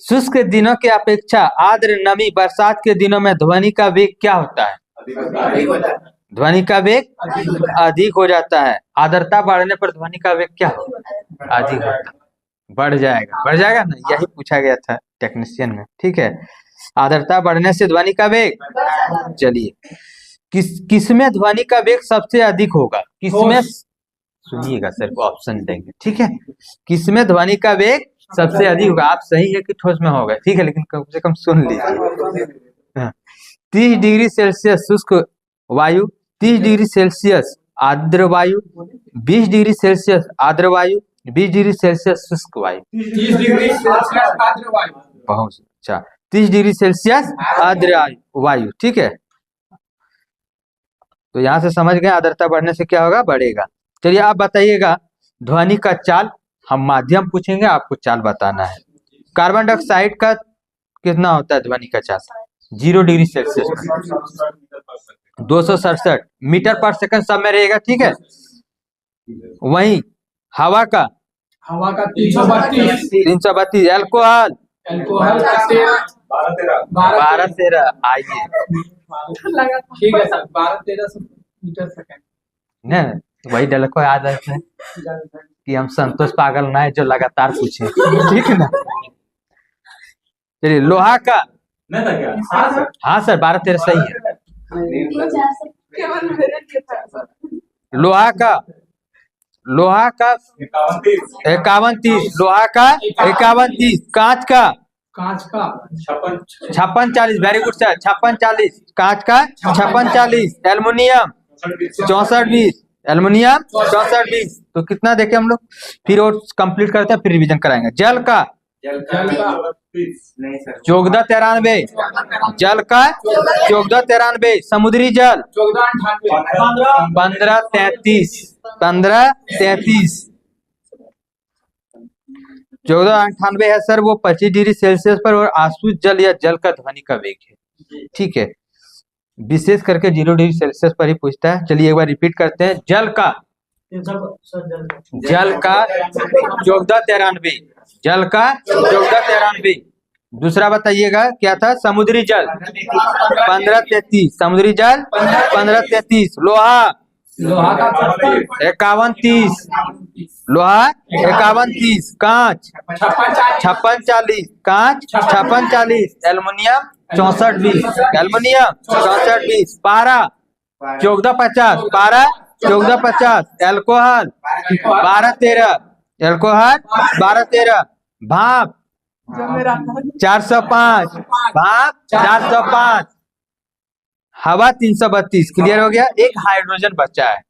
शुष्क दिनों के अपेक्षा आर्द्र नमी बरसात के दिनों में ध्वनि का वेग क्या होता है? ध्वनि का वेग अधिक हो जाता है। आर्द्रता बढ़ने पर ध्वनि का वेग क्या होगा? अधिक होता है। बढ़ जाएगा ना, यही पूछा गया था टेक्नीशियन में। ठीक है, आर्द्रता बढ़ने से ध्वनि का वेग। चलिए, किसमें ध्वनि का वेग सबसे अधिक होगा? किसमें? सुनिएगा, सिर्फ ऑप्शन देंगे। ठीक है, किसमें ध्वनि का वेग सबसे अधिक होगा? आप सही है कि ठोस में होगा, ठीक है, लेकिन कम से कम सुन लीजिए। 30 डिग्री सेल्सियस शुष्क वायु, 30 डिग्री सेल्सियस आर्द्र वायु, 20 डिग्री सेल्सियस आर्द्र वायु, 20 डिग्री सेल्सियस शुष्क वायु। 30 डिग्री सेल्सियस आर्द्र वायु। बहुत अच्छा, 30 डिग्री सेल्सियस आर्द्र वायु। ठीक है, तो यहाँ से समझ गए आर्द्रता बढ़ने से क्या होगा? बढ़ेगा। चलिए आप बताइएगा, ध्वनि का चाल, हम माध्यम पूछेंगे, आपको चाल बताना है। कार्बन डाइऑक्साइड का कितना होता है ध्वनि का चाल? 0 डिग्री सेल्सियस में 267 मीटर पर सेकंड सब में रहेगा। ठीक है, वहीं हवा का 332। अल्कोहल 12-13। आइए, ठीक है सर, 12-13 मीटर सेकंड। न वही डल को याद रखते हैं कि हम संतोष पागल ना है जो लगातार पूछे। ठीक है ना। चलिए, लोहा का, हाँ सर 12-13 सही है। लोहा का 51-30। लोहा का 51-30। कांच का कांच का 56-40, वेरी गुड सर। 56-40 कांच का, 56-40 एल्युमिनियम 64-20, एल्युमिनियम 64-20। तो कितना देखे हम लोग, फिर और कंप्लीट करते हैं, फिर रिवीजन कराएंगे। जल का 14-93, जल का 14-93, समुद्री जल 15-33, 15-33, 14-98 है सर, वो 25 डिग्री सेल्सियस पर, और आसुत जल या जल का ध्वनि का वेग है। ठीक है, विशेष करके 0 डिग्री सेल्सियस पर ही पूछता है। चलिए एक बार रिपीट करते हैं। जल का 14-93, जल का 14-93। दूसरा बताइएगा क्या था, समुद्री जल 15-33, समुद्री जल 15-33। लोहा लोहा का 51-30, लोहा 51-30। कांच 56-40, कांच 56-40, एल्युमिनियम 64-20, एल्युमिनियम 64-20। पारा 14-50, पारा 14-50, एल्कोहल 12-13, एल्कोहल 12-13। भाप 405, भाप 405। हवा 332। क्लियर हो गया। एक हाइड्रोजन बचा है,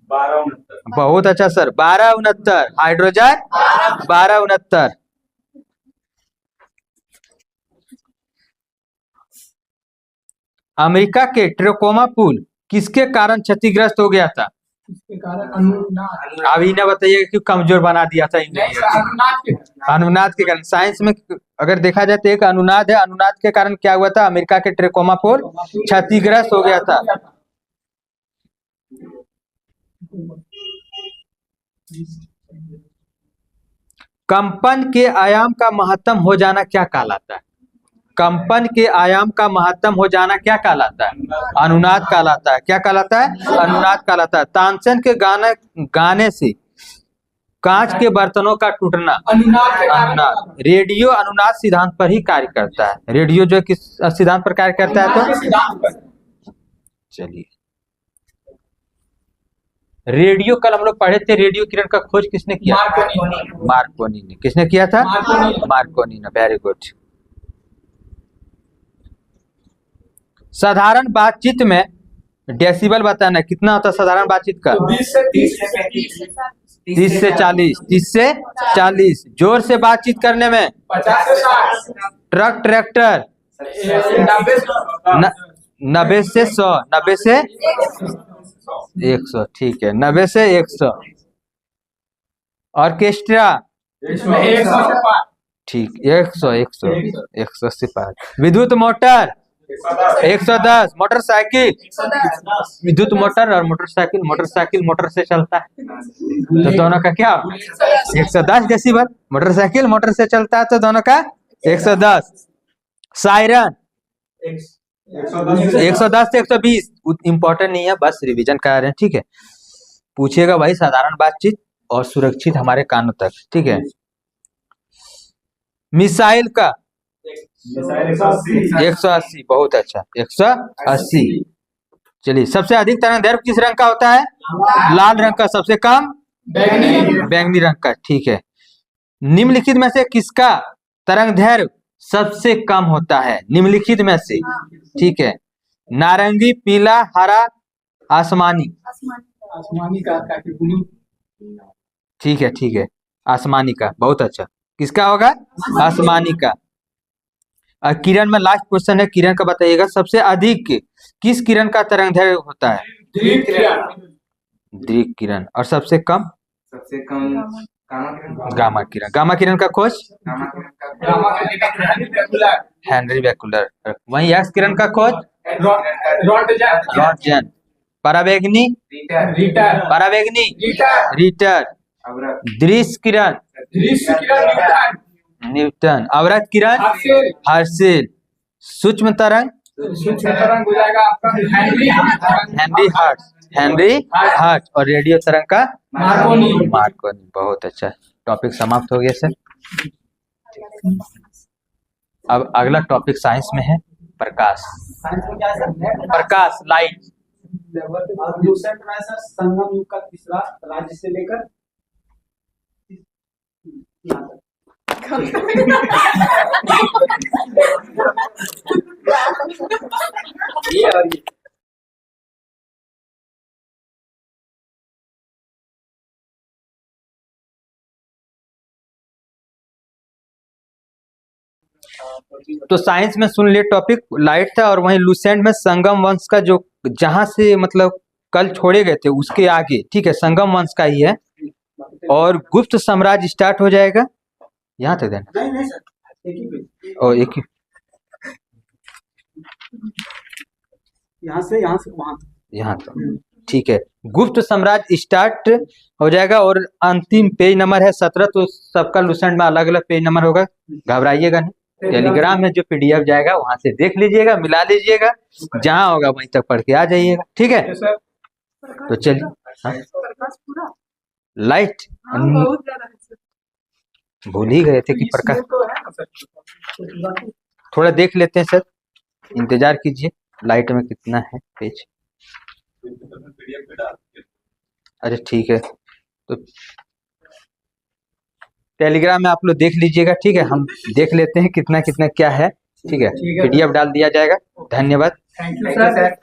12-69। बहुत अच्छा सर, 12-69, हाइड्रोजन 12-69। अमेरिका के ट्रेकोमा पुल किसके कारण क्षतिग्रस्त हो गया था? इसके कारण अनुनाद। अभी ना बताइएगा कि कमजोर बना दिया था नहीं सर, अनुनाद के अनुनाद के कारण। साइंस में अगर देखा जाए तो एक अनुनाद है, अनुनाद के कारण क्या हुआ था, अमेरिका के ट्रेकोमा पुल क्षतिग्रस्त हो गया था। कंपन के आयाम का महत्तम हो जाना क्या कहलाता है? कंपन के आयाम का महत्तम हो जाना क्या कहलाता है? अनुनाद कहलाता है। क्या कहलाता है? अनुनाद कहलाता है। तानसेन के गाने से कांच के बर्तनों का टूटना अनुनाद। रेडियो अनुनाद सिद्धांत पर ही कार्य करता है। रेडियो जो किस सिद्धांत पर कार्य करता है? तो चलिए, रेडियो कल हम लोग पढ़े थे। रेडियो किरण का खोज किसने किया? मार्कोनी ने। किसने किया था? मार्कोनी ने। Very good. साधारण बातचीत में डेसिबल बताना कितना होता है साधारण बातचीत का? 20 से 30 30 से 40, 30 से 40। जोर से बातचीत करने में 50 से 60। ट्रक ट्रैक्टर 90 से 100, 90 से 100। ठीक है, 90 से 100। ऑर्केस्ट्रा इसमें 100 से 5। ठीक, 100 से 5। विद्युत मोटर 110। मोटरसाइकिल, विद्युत मोटर और मोटरसाइकिल, मोटर से चलता है, तो दोनों का क्या? 110 डेसिबल। मोटरसाइकिल मोटर से चलता है, तो दोनों का 110। सायरन 110 से 120। इम्पोर्टेंट नहीं है, बस रिवीजन करा रहे हैं। ठीक है, पूछिएगा भाई साधारण बातचीत और सुरक्षित हमारे कानों तक। ठीक है। मिसाइल का 180। बहुत अच्छा, 180। चलिए, सबसे अधिक तरंगदैर्घ्य किस रंग का होता है? लाल रंग का। सबसे कम बैंगनी रंग का। ठीक है। निम्नलिखित में से किसका तरंगदैर्घ्य सबसे कम होता है? निम्नलिखित में से। ठीक है। नारंगी, पीला, हरा, आसमानी। आसमानी का ब्लू। ठीक है, ठीक है, आसमानी का। बहुत अच्छा। किसका होगा? आसमानी का। किरण में लास्ट क्वेश्चन है, किरण का बताइएगा। सबसे अधिक किस किरण का तरंगदैर्घ्य होता है? दीर्घ किरण। और सबसे कम? गामा किरण। गामा किरण का खोज हेनरी बेकुलर। वहीं एक्स किरण का खोज रॉन्टगेन। पराबैंगनी रीटर। दृश्य किरण न्यूटन। अवरत किरण हर्शेल। सूक्ष्म तरंग हो जाएगा आपका हेनरी हर्ट्ज। और रेडियो तरंग का मार्कोनी। बहुत अच्छा। टॉपिक समाप्त हो गया सर। अब अगला टॉपिक साइंस में है, प्रकाश। प्रकाश, लाइट। संगम युग का तीसरा राज्य से लेकर तो साइंस में सुन लिए टॉपिक लाइट था, और वहीं लुसेंट में संगम वंश का जो जहां से मतलब कल छोड़े गए थे उसके आगे, ठीक है, संगम वंश का ही है। और गुप्त साम्राज्य स्टार्ट हो जाएगा यहाँ तक देना। नहीं नहीं सर, एक ही पेज, और एक ही यहाँ से वहां तक। यहाँ तक, ठीक है। गुप्त साम्राज्य स्टार्ट हो जाएगा और अंतिम पेज नंबर है 17। तो सबका लुसेंट में अलग अलग पेज नंबर होगा, घबराइएगा नहीं। टेलीग्राम में जो पीडीएफ जाएगा वहां से देख लीजिएगा, मिला लीजिएगा, जहां होगा वहीं तक पढ़ के आ जाइएगा, ठीक है। तो चलिए, हाँ? लाइट भूल ही गए थे कि प्रकाश, थोड़ा देख लेते हैं सर, इंतजार कीजिए। लाइट में कितना है पेज? अरे ठीक है, तो टेलीग्राम में आप लोग देख लीजिएगा, ठीक है। हम देख लेते हैं कितना कितना क्या है, ठीक है। पीडीएफ डाल दिया जाएगा। धन्यवाद। Thank you sir.